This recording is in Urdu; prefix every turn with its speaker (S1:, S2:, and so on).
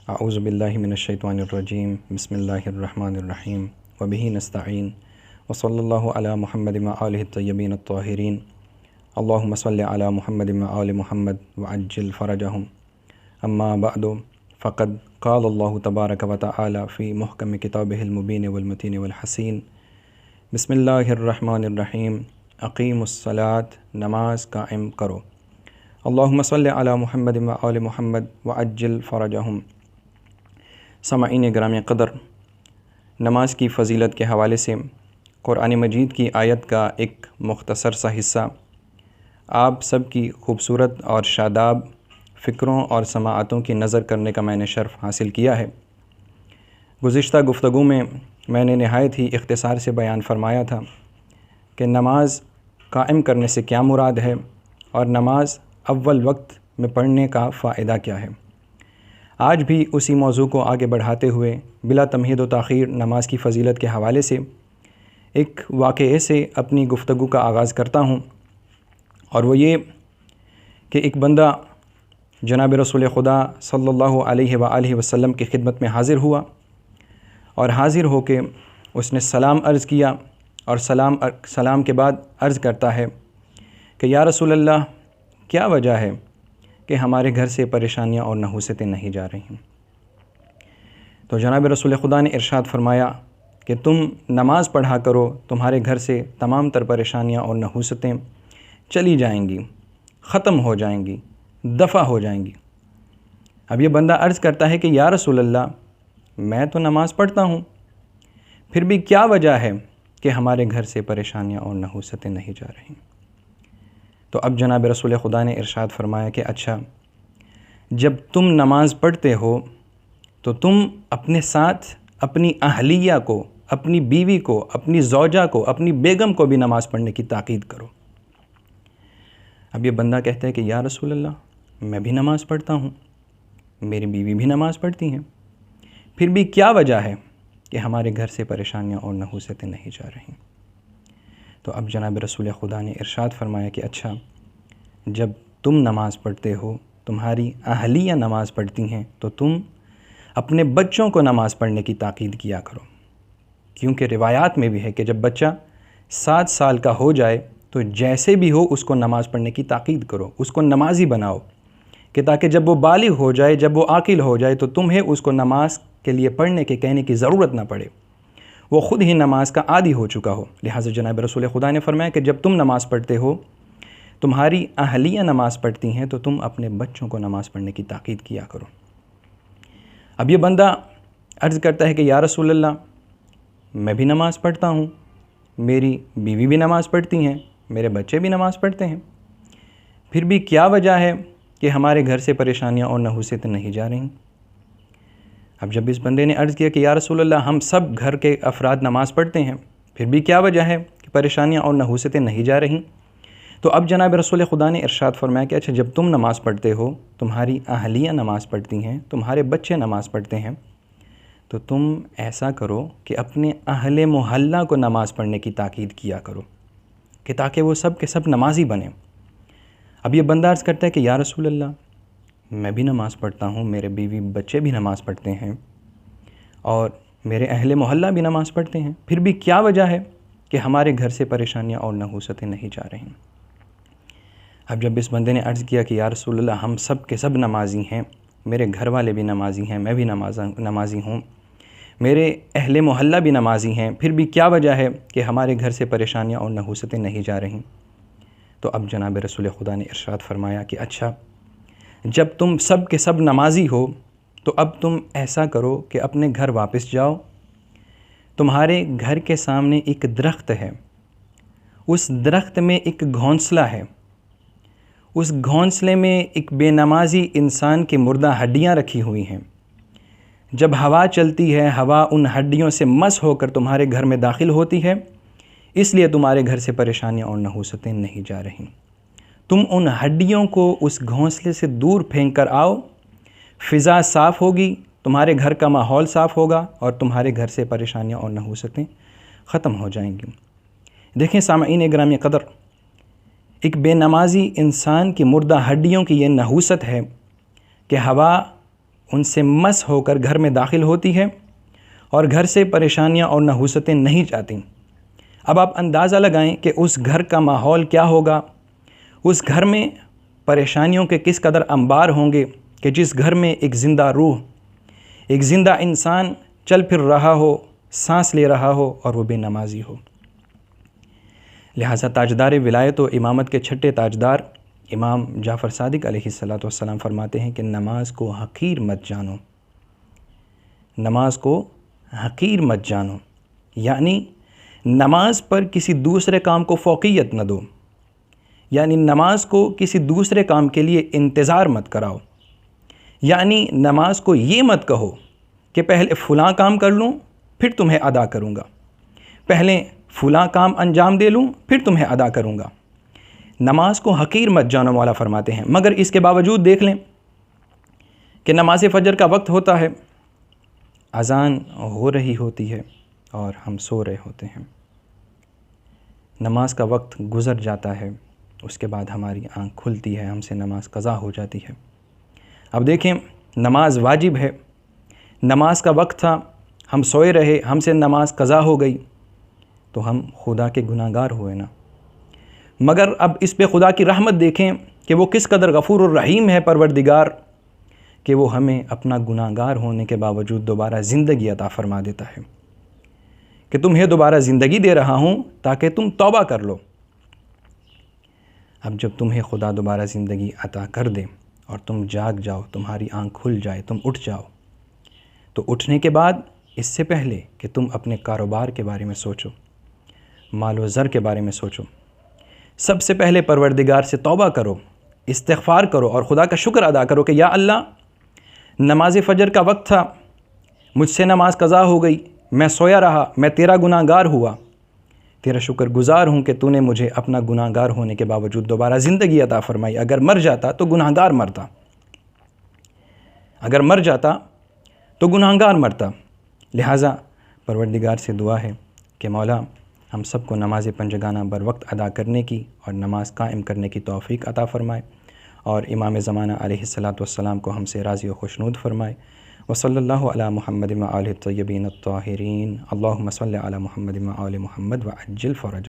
S1: اعوذ باللہ من الشیطان الرجیم بسم اللہ الرحمن الرحیم وبہ نستعین وصلی اللہ علی محمد وآلہ الطیبین الطاہرین اللہم صلی علی محمد وآل محمد وعجل فرجہم اما بعد فقد قال اللہ تبارک وتعالی فی محکم کتابہ المبین والمتین والحسین بسم اللہ الرحمن الرحیم اقیم الصلاة نماز قائم کرو اللہم صلی علی محمد وآل محمد وعجل فرجہم۔ سامعین گرامی قدر، نماز کی فضیلت کے حوالے سے قرآن مجید کی آیت کا ایک مختصر سا حصہ آپ سب کی خوبصورت اور شاداب فکروں اور سماعتوں کی نظر کرنے کا میں نے شرف حاصل کیا ہے۔ گزشتہ گفتگو میں نے نہایت ہی اختصار سے بیان فرمایا تھا کہ نماز قائم کرنے سے کیا مراد ہے اور نماز اول وقت میں پڑھنے کا فائدہ کیا ہے۔ آج بھی اسی موضوع کو آگے بڑھاتے ہوئے بلا تمہید و تاخیر نماز کی فضیلت کے حوالے سے ایک واقعے سے اپنی گفتگو کا آغاز کرتا ہوں، اور وہ یہ کہ ایک بندہ جناب رسول خدا صلی اللہ علیہ وآلہ وسلم کی خدمت میں حاضر ہوا، اور حاضر ہو کے اس نے سلام عرض کیا، اور سلام کے بعد عرض کرتا ہے کہ یا رسول اللہ، کیا وجہ ہے کہ ہمارے گھر سے پریشانیاں اور نحوستیں نہیں جا رہی ہیں؟ تو جناب رسول خدا نے ارشاد فرمایا کہ تم نماز پڑھا کرو، تمہارے گھر سے تمام تر پریشانیاں اور نحوستیں چلی جائیں گی، ختم ہو جائیں گی، دفع ہو جائیں گی۔ اب یہ بندہ عرض کرتا ہے کہ یا رسول اللہ، میں تو نماز پڑھتا ہوں، پھر بھی کیا وجہ ہے کہ ہمارے گھر سے پریشانیاں اور نحوستیں نہیں جا رہی؟ تو اب جناب رسول خدا نے ارشاد فرمایا کہ اچھا، جب تم نماز پڑھتے ہو تو تم اپنے ساتھ اپنی اہلیہ کو، اپنی بیوی کو، اپنی زوجہ کو، اپنی بیگم کو بھی نماز پڑھنے کی تاکید کرو۔ اب یہ بندہ کہتا ہے کہ یا رسول اللہ، میں بھی نماز پڑھتا ہوں، میری بیوی بھی نماز پڑھتی ہیں، پھر بھی کیا وجہ ہے کہ ہمارے گھر سے پریشانیاں اور نحوستیں نہیں جا رہی؟ تو اب جناب رسول خدا نے ارشاد فرمایا کہ اچھا، جب تم نماز پڑھتے ہو، تمہاری اہلیہ نماز پڑھتی ہیں، تو تم اپنے بچوں کو نماز پڑھنے کی تاکید کیا کرو، کیونکہ روایات میں بھی ہے کہ جب بچہ 7 سال کا ہو جائے تو جیسے بھی ہو اس کو نماز پڑھنے کی تاکید کرو، اس کو نمازی بناؤ، کہ تاکہ جب وہ بالغ ہو جائے، جب وہ عاقل ہو جائے تو تمہیں اس کو نماز کے لیے پڑھنے کے کہنے کی ضرورت نہ پڑے، وہ خود ہی نماز کا عادی ہو چکا ہو۔ لہٰذا جناب رسول خدا نے فرمایا کہ جب تم نماز پڑھتے ہو، تمہاری اہلیہ نماز پڑھتی ہیں، تو تم اپنے بچوں کو نماز پڑھنے کی تاکید کیا کرو۔ اب یہ بندہ عرض کرتا ہے کہ یا رسول اللہ، میں بھی نماز پڑھتا ہوں، میری بیوی بھی نماز پڑھتی ہیں، میرے بچے بھی نماز پڑھتے ہیں، پھر بھی کیا وجہ ہے کہ ہمارے گھر سے پریشانیاں اور نحوستیں نہیں جا رہی؟ اب جب اس بندے نے عرض کیا کہ یا رسول اللہ، ہم سب گھر کے افراد نماز پڑھتے ہیں، پھر بھی کیا وجہ ہے کہ پریشانیاں اور نحوستیں نہیں جا رہی؟ تو اب جناب رسول خدا نے ارشاد فرمایا کہ اچھا، جب تم نماز پڑھتے ہو، تمہاری اہلیہ نماز پڑھتی ہیں، تمہارے بچے نماز پڑھتے ہیں، تو تم ایسا کرو کہ اپنے اہل محلہ کو نماز پڑھنے کی تاکید کیا کرو، کہ تاکہ وہ سب کے سب نمازی بنیں۔ اب یہ بندہ عرض کرتا ہے کہ یا رسول اللہ، میں بھی نماز پڑھتا ہوں، میرے بیوی بچے بھی نماز پڑھتے ہیں، اور میرے اہل محلہ بھی نماز پڑھتے ہیں، پھر بھی کیا وجہ ہے کہ ہمارے گھر سے پریشانیاں اور نحوستیں نہیں جا رہی؟ اب جب اس بندے نے عرض کیا کہ یا رسول اللہ، ہم سب کے سب نمازی ہیں، میرے گھر والے بھی نمازی ہیں، میں بھی نمازی ہوں، میرے اہل محلہ بھی نمازی ہیں، پھر بھی کیا وجہ ہے کہ ہمارے گھر سے پریشانیاں اور نحوستیں نہیں جا رہی؟ تو اب جناب رسول خدا نے ارشاد فرمایا کہ اچھا، جب تم سب کے سب نمازی ہو تو اب تم ایسا کرو کہ اپنے گھر واپس جاؤ، تمہارے گھر کے سامنے ایک درخت ہے، اس درخت میں ایک گھونسلہ ہے، اس گھونسلے میں ایک بے نمازی انسان کی مردہ ہڈیاں رکھی ہوئی ہیں، جب ہوا چلتی ہے، ہوا ان ہڈیوں سے مس ہو کر تمہارے گھر میں داخل ہوتی ہے، اس لیے تمہارے گھر سے پریشانیاں اور نحوستیں نہیں جا رہی۔ تم ان ہڈیوں کو اس گھونسلے سے دور پھینک کر آؤ، فضا صاف ہوگی، تمہارے گھر کا ماحول صاف ہوگا، اور تمہارے گھر سے پریشانیاں اور نحوستیں ختم ہو جائیں گی۔ دیکھیں سامعین گرامی قدر، ایک بے نمازی انسان کی مردہ ہڈیوں کی یہ نحوست ہے کہ ہوا ان سے مس ہو کر گھر میں داخل ہوتی ہے اور گھر سے پریشانیاں اور نحوستیں نہیں جاتی۔ اب آپ اندازہ لگائیں کہ اس گھر کا ماحول کیا ہوگا، اس گھر میں پریشانیوں کے کس قدر انبار ہوں گے کہ جس گھر میں ایک زندہ روح، ایک زندہ انسان چل پھر رہا ہو، سانس لے رہا ہو اور وہ بے نمازی ہو۔ لہٰذا تاجدار ولایت و امامت کے چھٹے تاجدار امام جعفر صادق علیہ السلام فرماتے ہیں کہ نماز کو حقیر مت جانو، نماز کو حقیر مت جانو، یعنی نماز پر کسی دوسرے کام کو فوقیت نہ دو، یعنی نماز کو کسی دوسرے کام کے لیے انتظار مت کراؤ، یعنی نماز کو یہ مت کہو کہ پہلے فلاں کام کر لوں پھر تمہیں ادا کروں گا، پہلے فلاں کام انجام دے لوں پھر تمہیں ادا کروں گا۔ نماز کو حقیر مت جانو مولا فرماتے ہیں، مگر اس کے باوجود دیکھ لیں کہ نماز فجر کا وقت ہوتا ہے، اذان ہو رہی ہوتی ہے اور ہم سو رہے ہوتے ہیں، نماز کا وقت گزر جاتا ہے، اس کے بعد ہماری آنکھ کھلتی ہے، ہم سے نماز قضا ہو جاتی ہے۔ اب دیکھیں، نماز واجب ہے، نماز کا وقت تھا، ہم سوئے رہے، ہم سے نماز قضا ہو گئی تو ہم خدا کے گناہگار ہوئے نا۔ مگر اب اس پہ خدا کی رحمت دیکھیں کہ وہ کس قدر غفور الرحیم ہے پروردگار، کہ وہ ہمیں اپنا گناہگار ہونے کے باوجود دوبارہ زندگی عطا فرما دیتا ہے کہ تمہیں دوبارہ زندگی دے رہا ہوں تاکہ تم توبہ کر لو۔ اب جب تمہیں خدا دوبارہ زندگی عطا کر دے اور تم جاگ جاؤ، تمہاری آنکھ کھل جائے، تم اٹھ جاؤ، تو اٹھنے کے بعد اس سے پہلے کہ تم اپنے کاروبار کے بارے میں سوچو، مال و زر کے بارے میں سوچو، سب سے پہلے پروردگار سے توبہ کرو، استغفار کرو اور خدا کا شکر ادا کرو کہ یا اللہ، نماز فجر کا وقت تھا، مجھ سے نماز قضا ہو گئی، میں سویا رہا، میں تیرا گناہگار ہوا، تیرا شکر گزار ہوں کہ تو نے مجھے اپنا گناہگار ہونے کے باوجود دوبارہ زندگی عطا فرمائی۔ اگر مر جاتا تو گناہگار مرتا، اگر مر جاتا تو گناہگار مرتا۔ لہٰذا پروردگار سے دعا ہے کہ مولا ہم سب کو نماز پنجگانہ بر وقت ادا کرنے کی اور نماز قائم کرنے کی توفیق عطا فرمائے، اور امام زمانہ علیہ السلام کو ہم سے راضی و خوشنود فرمائے۔ وصلی اللہ علی محمد و آلہ الطیبین الطاہرین، اللہم صلی علی محمد و آل محمد وعجل فرج۔